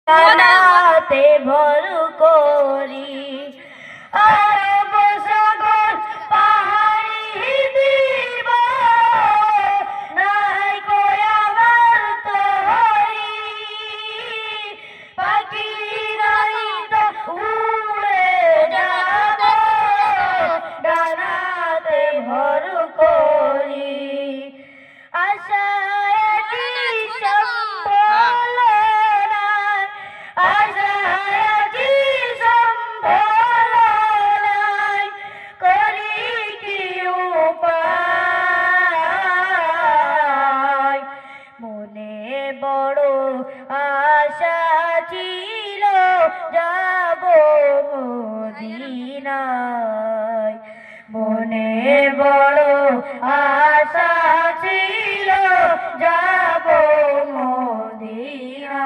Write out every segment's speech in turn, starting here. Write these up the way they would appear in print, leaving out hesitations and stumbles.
জানাতে ভর করি আরব সাগর পাহাড়ি দিব নাই কই আমার তরি পাখি নাই তো উড়ে যাব ডানাতে ভর করি আশায় বড় আশা ছিল যাব মদিনায় মনে বড় আশা ছিল যাব মদিনায়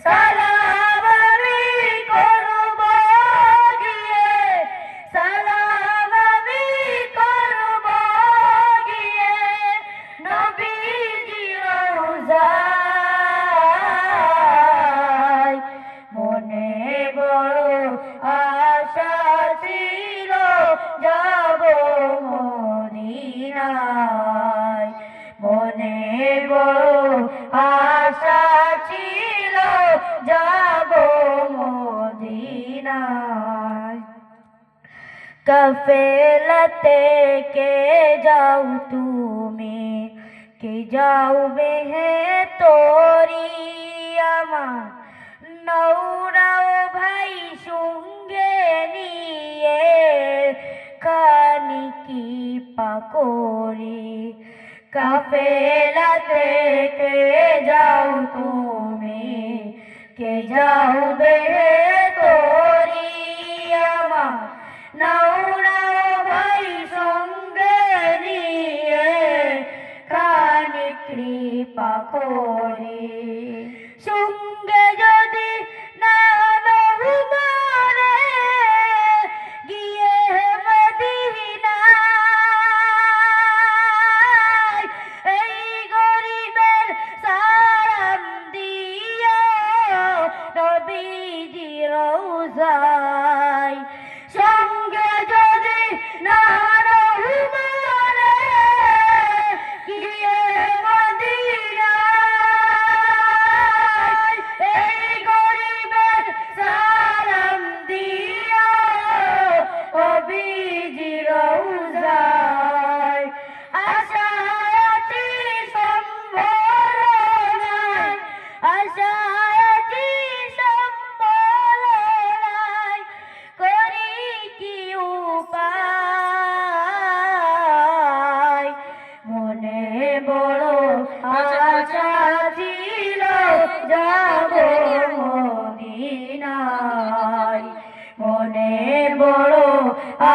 সালাম আমি করব গিয়ে সালাম আমি করব গিয়ে নবীজি রওজায় মনে বড় আশা ছিল যাব মদিনায় মনে বড় আশা ছিল যাব মদিনায় কাফেলাতে কে যাও তুমি কে যাও বেহে তোরি আমার নৌরাও ভাই সঙ্গে নিয়ে খানি কি পাকরি কাফেলাতে কে যাও তুমি কে যাও বেহে তোরি আমার নৌরাও ভাই সঙ্গে নিয়ে খানি কৃপা করে সঙ্গে যদি না নহুমারে গিয়ে মদিনায় এই গরিবের সালাম দিও নবীজি রওজায় সঙ্গে যদি না নহুমারে গিয়ে মদিনায় এই গরিবের সালাম দিও নবীজি রওজায় আশায় আছি সম্বল নাই আশায় আছি সম্বল নাই করি কি উপায় মনে বড় আশা ছিল যাব মদিনায় মনে বড়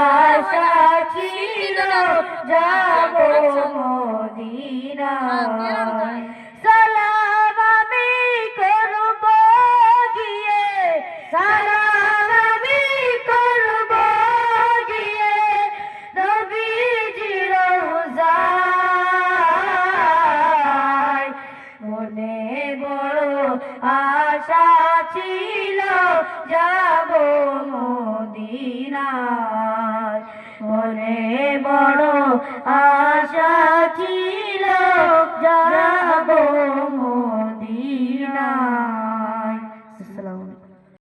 আশা ছিল যাব মদিনায় সালাম আমি করব গিয়ে সালাম আমি করব গিয়ে নবীজি রওজায় মনে বড় আশা ছিল যাব মদিনায় মনে বড় আশা ছিল যাব